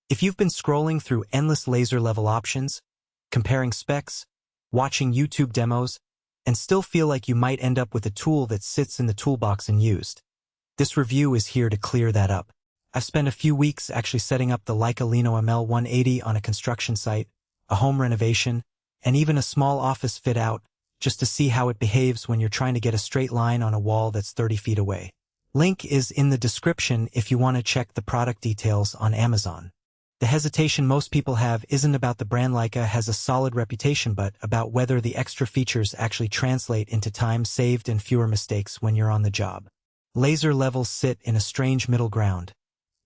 If you've been scrolling through endless laser level options, comparing specs, watching YouTube demos, and still feel like you might end up with a tool that sits in the toolbox unused, this review is here to clear that up. I've spent a few weeks actually setting up the Leica Lino ML180 on a construction site, a home renovation, and even a small office fit-out, just to see how it behaves when you're trying to get a straight line on a wall that's 30 feet away. Link is in the description if you want to check the product details on Amazon. The hesitation most people have isn't about the brand. Leica has a solid reputation, but about whether the extra features actually translate into time saved and fewer mistakes when you're on the job. Laser levels sit in a strange middle ground.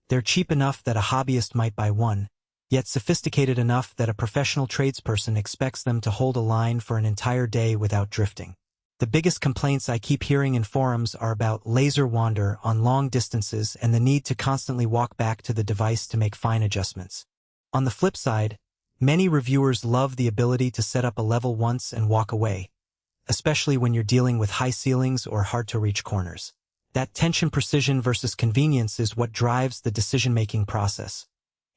They're cheap enough that a hobbyist might buy one, yet sophisticated enough that a professional tradesperson expects them to hold a line for an entire day without drifting. The biggest complaints I keep hearing in forums are about laser wander on long distances and the need to constantly walk back to the device to make fine adjustments. On the flip side, many reviewers love the ability to set up a level once and walk away, especially when you're dealing with high ceilings or hard-to-reach corners. That tension precision versus convenience is what drives the decision-making process,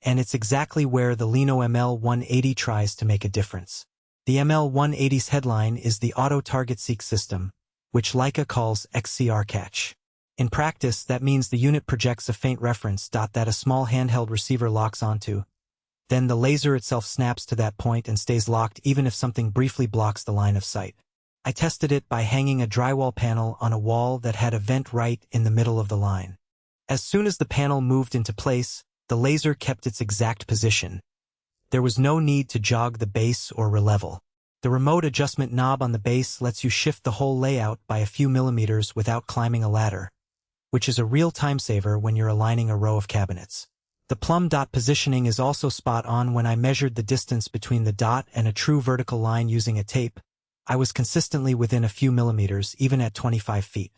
and it's exactly where the Lino ML180 tries to make a difference. The ML180's headline is the Auto Target Seek system, which Leica calls XCR catch. In practice, that means the unit projects a faint reference dot that a small handheld receiver locks onto. Then the laser itself snaps to that point and stays locked even if something briefly blocks the line of sight. I tested it by hanging a drywall panel on a wall that had a vent right in the middle of the line. As soon as the panel moved into place, the laser kept its exact position. There was no need to jog the base or relevel. The remote adjustment knob on the base lets you shift the whole layout by a few millimeters without climbing a ladder, which is a real time saver when you're aligning a row of cabinets. The Plumb Dot Positioning is also spot on. When I measured the distance between the dot and a true vertical line using a tape, I was consistently within a few millimeters, even at 25 feet.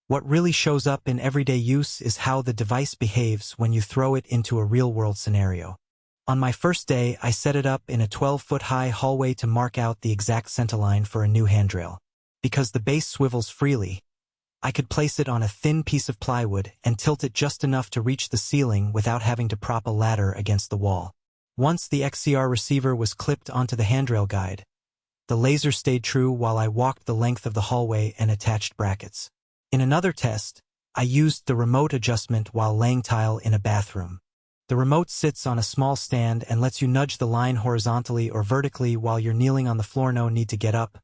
What really shows up in everyday use is how the device behaves when you throw it into a real-world scenario. On my first day, I set it up in a 12-foot-high hallway to mark out the exact centerline for a new handrail. Because the base swivels freely, I could place it on a thin piece of plywood and tilt it just enough to reach the ceiling without having to prop a ladder against the wall. Once the XCR receiver was clipped onto the handrail guide, the laser stayed true while I walked the length of the hallway and attached brackets. In another test, I used the remote adjustment while laying tile in a bathroom. The remote sits on a small stand and lets you nudge the line horizontally or vertically while you're kneeling on the floor. No need to get up,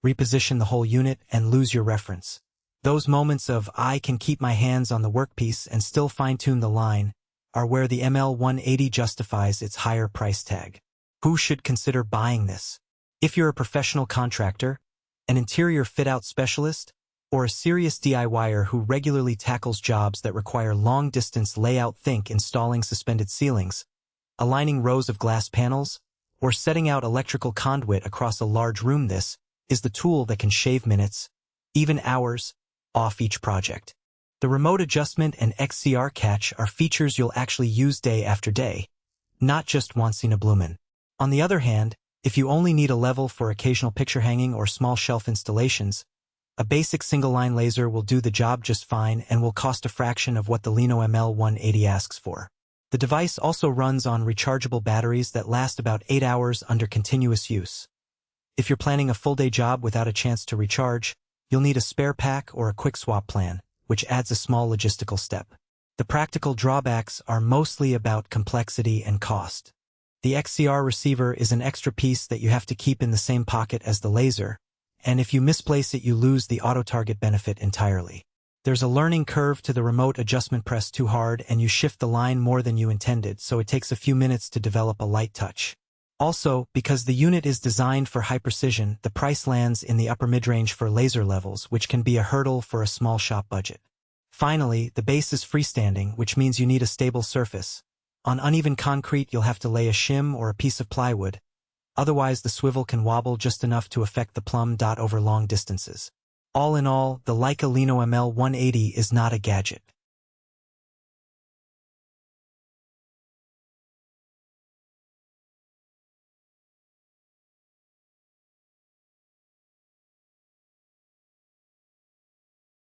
reposition the whole unit, and lose your reference. Those moments of I can keep my hands on the workpiece and still fine-tune the line are where the ML180 justifies its higher price tag. Who should consider buying this? If you're a professional contractor, an interior fit-out specialist, or a serious DIYer who regularly tackles jobs that require long-distance layout, think installing suspended ceilings, aligning rows of glass panels, or setting out electrical conduit across a large room, this is the tool that can shave minutes, even hours, off each project. The remote adjustment and XCR catch are features you'll actually use day after day, not just once in a blue moon. On the other hand, if you only need a level for occasional picture hanging or small shelf installations, a basic single-line laser will do the job just fine and will cost a fraction of what the Lino ML180 asks for. The device also runs on rechargeable batteries that last about 8 hours under continuous use. If you're planning a full-day job without a chance to recharge, you'll need a spare pack or a quick swap plan, which adds a small logistical step. The practical drawbacks are mostly about complexity and cost. The XCR receiver is an extra piece that you have to keep in the same pocket as the laser, and if you misplace it, you lose the auto-target benefit entirely. There's a learning curve to the remote adjustment. Press too hard and you shift the line more than you intended, so it takes a few minutes to develop a light touch. Also, because the unit is designed for high precision, the price lands in the upper mid-range for laser levels, which can be a hurdle for a small shop budget. Finally, the base is freestanding, which means you need a stable surface. On uneven concrete, you'll have to lay a shim or a piece of plywood. Otherwise, the swivel can wobble just enough to affect the Plumb Dot over long distances. All in all, the Leica Lino ML180 is not a gadget.